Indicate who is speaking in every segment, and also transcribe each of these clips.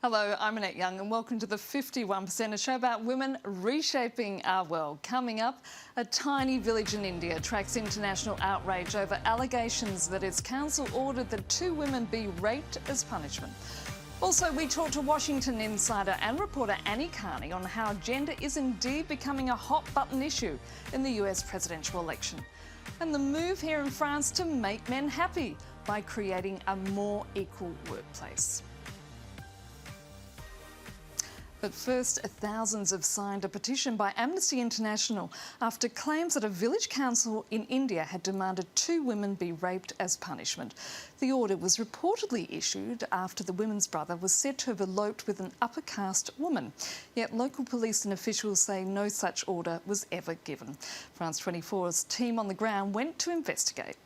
Speaker 1: Hello, I'm Annette Young and welcome to the 51%, a show about women reshaping our world. Coming up, a tiny village in India attracts international outrage over allegations that its council ordered that 2 women be raped as punishment. Also, we talk to Washington insider and reporter Annie Karni on how gender is indeed becoming a hot-button issue in the US presidential election. And the move here in France to make men happy by creating a more equal workplace. But first, thousands have signed a petition by Amnesty International after claims that a village council in India had demanded 2 women be raped as punishment. The order was reportedly issued after the women's brother was said to have eloped with an upper caste woman. Yet local police and officials say no such order was ever given. France 24's team on the ground went to investigate.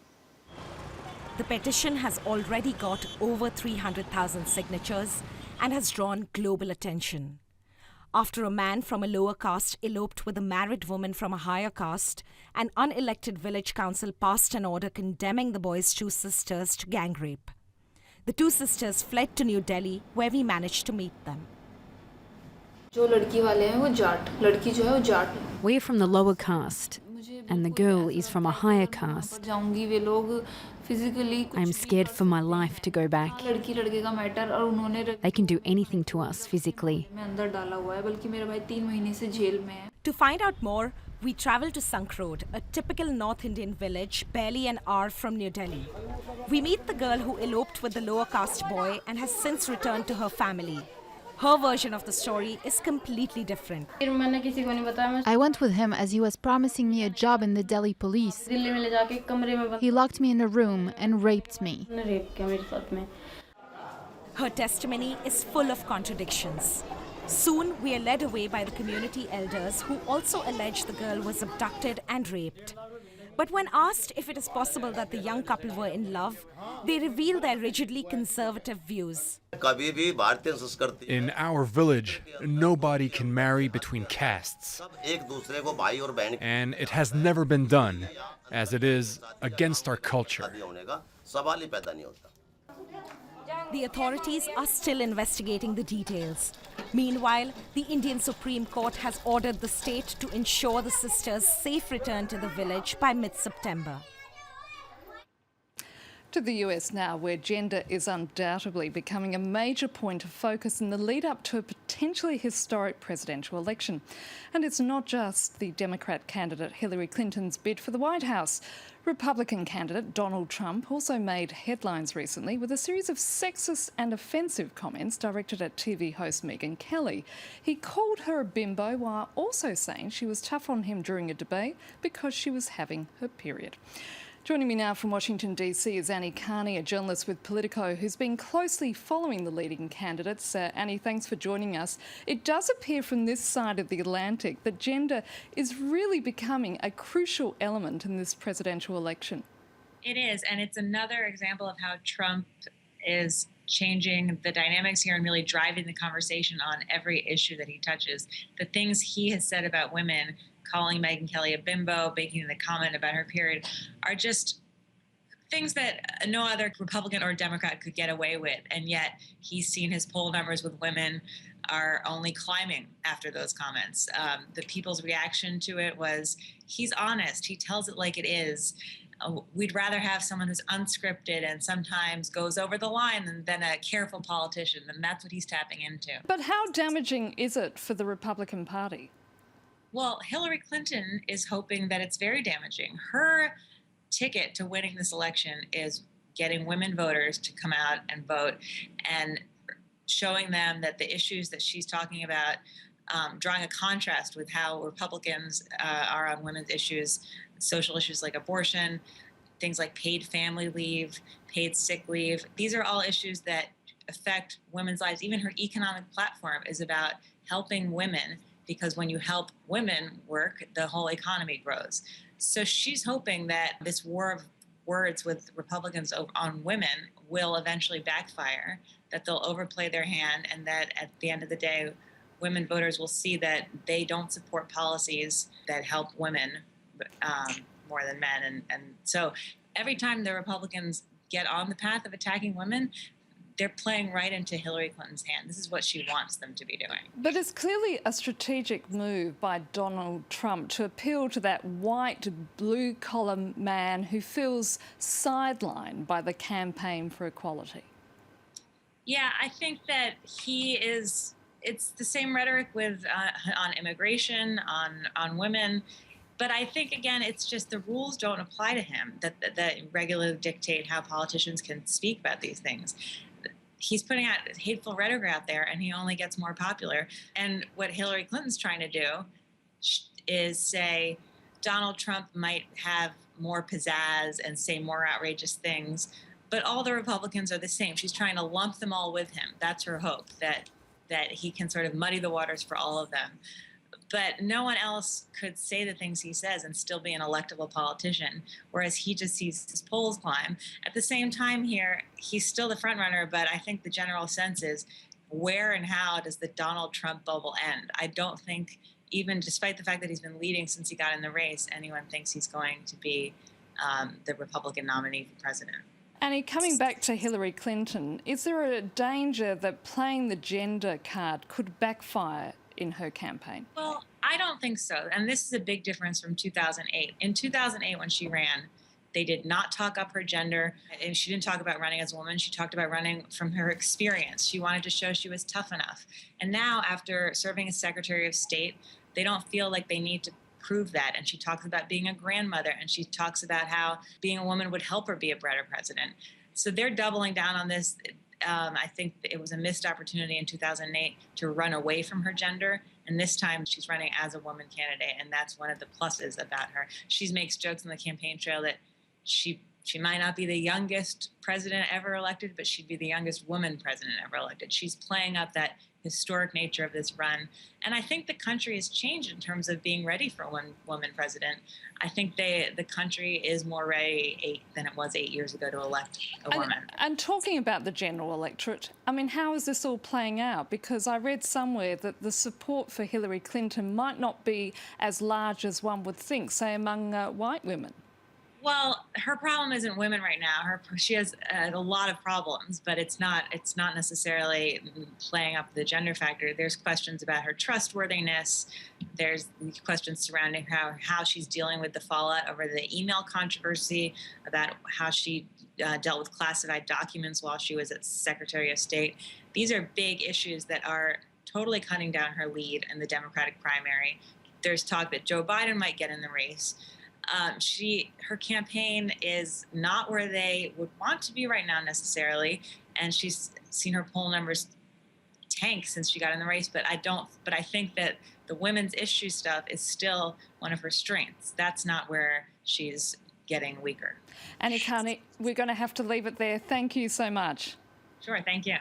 Speaker 2: The petition has already got over 300,000 signatures and has drawn global attention. After a man from a lower caste eloped with a married woman from a higher caste, an unelected village council passed an order condemning the boy's 2 sisters to gang rape. The 2 sisters fled to New Delhi, where we managed to meet them.
Speaker 3: We're from the lower caste, and the girl is from a higher caste. I'm scared for my life to go back. They can do anything to us physically.
Speaker 2: To find out more, we travelled to Sankrod, a typical North Indian village barely an hour from New Delhi. We meet the girl who eloped with the lower caste boy and has since returned to her family. Her version of the story is completely different.
Speaker 4: I went with him as he was promising me a job in the Delhi police. He locked me in a room and raped me.
Speaker 2: Her testimony is full of contradictions. Soon, we are led away by the community elders who also allege the girl was abducted and raped. But when asked if it is possible that the young couple were in love, they reveal their rigidly conservative views.
Speaker 5: In our village, nobody can marry between castes. And it has never been done, as it is against our culture.
Speaker 2: The authorities are still investigating the details. Meanwhile, the Indian Supreme Court has ordered the state to ensure the sisters' safe return to the village by mid-September.
Speaker 1: To the US now, where gender is undoubtedly becoming a major point of focus in the lead up to a potentially historic presidential election. And it's not just the Democrat candidate Hillary Clinton's bid for the White House. Republican candidate Donald Trump also made headlines recently with a series of sexist and offensive comments directed at TV host Megyn Kelly. He called her a bimbo while also saying she was tough on him during a debate because she was having her period. Joining me now from Washington DC is Annie Karni, a journalist with Politico who's been closely following the leading candidates. Annie, thanks for joining us. It does appear from this side of the Atlantic that gender is really becoming a crucial element in this presidential election.
Speaker 6: It is, and it's another example of how Trump is changing the dynamics here and really driving the conversation on every issue that he touches. The things he has said about women, calling Megyn Kelly a bimbo, making the comment about her period, are just things that no other Republican or Democrat could get away with. And yet he's seen his poll numbers with women are only climbing after those comments. The people's reaction to it was, he's honest, he tells it like it is. We'd rather have someone who's unscripted and sometimes goes over the line than a careful politician, and that's what he's tapping into.
Speaker 1: But how damaging is it for the Republican Party?
Speaker 6: Well, Hillary Clinton is hoping that it's very damaging. Her ticket to winning this election is getting women voters to come out and vote and showing them that the issues that she's talking about, drawing a contrast with how Republicans are on women's issues, social issues like abortion, things like paid family leave, paid sick leave. These are all issues that affect women's lives. Even her economic platform is about helping women, because when you help women work, the whole economy grows. So she's hoping that this war of words with Republicans on women will eventually backfire, that they'll overplay their hand, and that at the end of the day, women voters will see that they don't support policies that help women more than men. And so every time the Republicans get on the path of attacking women, they're playing right into Hillary Clinton's hand. This is what she wants them to be doing.
Speaker 1: But it's clearly a strategic move by Donald Trump to appeal to that white, blue-collar man who feels sidelined by the campaign for equality.
Speaker 6: Yeah, I think that it's the same rhetoric with on immigration, on women. But I think, again, it's just the rules don't apply to him that regularly dictate how politicians can speak about these things. He's putting out hateful rhetoric out there, and he only gets more popular. And what Hillary Clinton's trying to do is say Donald Trump might have more pizzazz and say more outrageous things, but all the Republicans are the same. She's trying to lump them all with him. That's her hope, that he can sort of muddy the waters for all of them. But no one else could say the things he says and still be an electable politician, whereas he just sees his polls climb. At the same time here, he's still the front runner, but I think the general sense is, where and how does the Donald Trump bubble end? I don't think, even despite the fact that he's been leading since he got in the race, anyone thinks he's going to be the Republican nominee for president.
Speaker 1: Annie, coming back to Hillary Clinton, is there a danger that playing the gender card could backfire in her campaign?
Speaker 6: Well, I don't think so. And this is a big difference from 2008. In 2008, when she ran, they did not talk up her gender. And she didn't talk about running as a woman. She talked about running from her experience. She wanted to show she was tough enough. And now, after serving as Secretary of State, they don't feel like they need to prove that. And she talks about being a grandmother, and she talks about how being a woman would help her be a better president. So they're doubling down on this. I think it was a missed opportunity in 2008 to run away from her gender. And this time she's running as a woman candidate. And that's one of the pluses about her. She makes jokes on the campaign trail that she might not be the youngest president ever elected, but she'd be the youngest woman president ever elected. She's playing up that historic nature of this run. And I think the country has changed in terms of being ready for one woman president. I think the country is more ready than it was 8 years ago to elect a woman.
Speaker 1: And talking about the general electorate, I mean, how is this all playing out? Because I read somewhere that the support for Hillary Clinton might not be as large as one would think, say, among white women.
Speaker 6: Well, her problem isn't women right now. She has a lot of problems, but it's not necessarily playing up the gender factor. There's questions about her trustworthiness. There's questions surrounding how she's dealing with the fallout over the email controversy, about how she dealt with classified documents while she was as Secretary of State. These are big issues that are totally cutting down her lead in the Democratic primary. There's talk that Joe Biden might get in the race. Her campaign is not where they would want to be right now necessarily, and she's seen her poll numbers tank since she got in the race. But I think that the women's issue stuff is still one of her strengths. That's not where she's getting weaker.
Speaker 1: Annie Karni, we're going to have to leave it there. Thank you so much.
Speaker 6: Sure, thank you.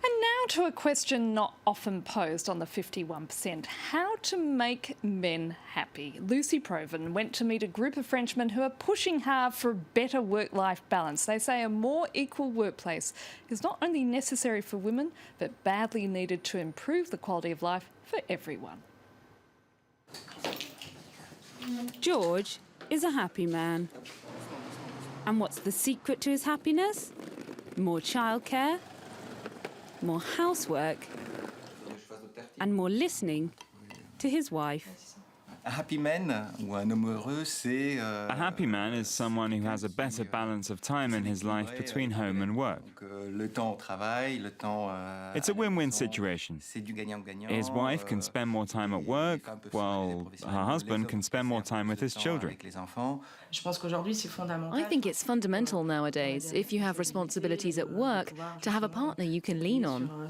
Speaker 1: And now to a question not often posed on the 51%. How to make men happy. Lucy Proven went to meet a group of Frenchmen who are pushing hard for a better work-life balance. They say a more equal workplace is not only necessary for women, but badly needed to improve the quality of life for everyone.
Speaker 3: George is a happy man. And what's the secret to his happiness? More childcare, more housework, and more listening to his wife.
Speaker 7: A happy man ou un homme heureux, c'est
Speaker 8: A happy man is someone who has a better balance of time in his life between home and work.
Speaker 7: le temps au travail, le temps
Speaker 8: It's a win-win situation.
Speaker 7: C'est du gagnant-gagnant.
Speaker 8: His wife can spend more time at work, while her husband can spend more time with his children.
Speaker 7: Avec les enfants.
Speaker 9: I think it's fundamental nowadays, if you have responsibilities at work, to have a partner you can lean on.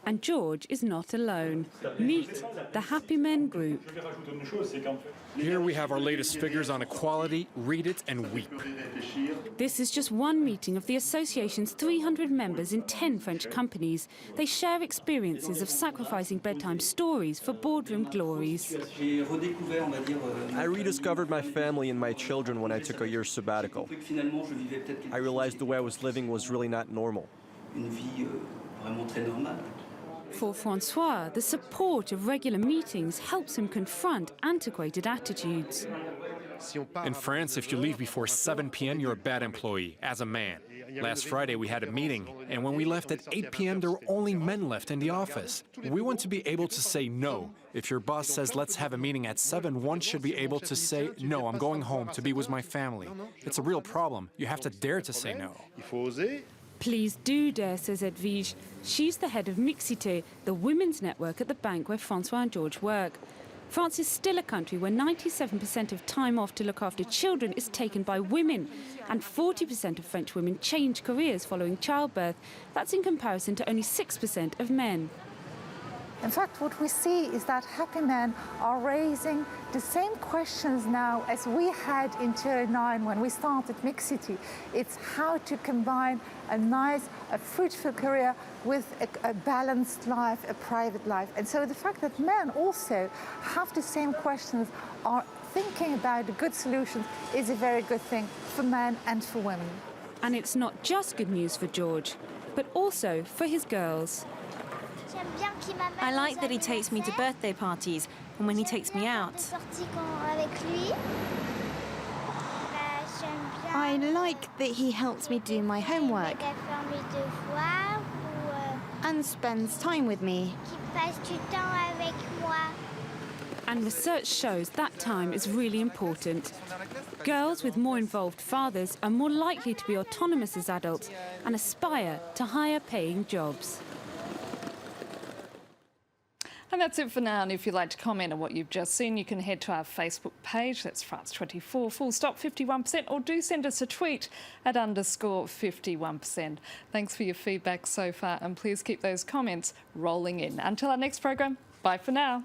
Speaker 3: And George is not alone. Meet the Happy Men group.
Speaker 5: Here we have our latest figures on equality. Read it and weep.
Speaker 3: This is just one meeting of the association's 300 members in 10 French companies. They share experiences of sacrificing bedtime stories for boardroom glories.
Speaker 10: I rediscovered my family and my children when I took a year's sabbatical. I realized the way I was living was really not normal.
Speaker 3: For Francois, the support of regular meetings helps him confront antiquated attitudes.
Speaker 5: In France, if you leave before 7 p.m., you're a bad employee, as a man. Last Friday, we had a meeting, and when we left at 8 p.m., there were only men left in the office. We want to be able to say no. If your boss says, let's have a meeting at 7, one should be able to say, no, I'm going home to be with my family. It's a real problem. You have to dare to say no.
Speaker 3: Please do dare, says Edwige. She's the head of Mixité, the women's network at the bank where Francois and George work. France is still a country where 97% of time off to look after children is taken by women, and 40% of French women change careers following childbirth. That's in comparison to only 6% of men.
Speaker 11: In fact, what we see is that happy men are raising the same questions now as we had in 2009 when we started Mixity. It's how to combine a nice, a fruitful career with a balanced life, a private life. And so the fact that men also have the same questions, are thinking about the good solutions, is a very good thing for men and for women.
Speaker 3: And it's not just good news for George, but also for his girls.
Speaker 12: I like that he takes me to birthday parties and when he takes me out.
Speaker 13: I like that he helps me do my homework and spends time with me.
Speaker 3: And research shows that time is really important. Girls with more involved fathers are more likely to be autonomous as adults and aspire to higher paying jobs.
Speaker 1: And that's it for now. And if you'd like to comment on what you've just seen, you can head to our Facebook page. That's France24 51%, or do send us a tweet at _51%. Thanks for your feedback so far, and please keep those comments rolling in. Until our next program, bye for now.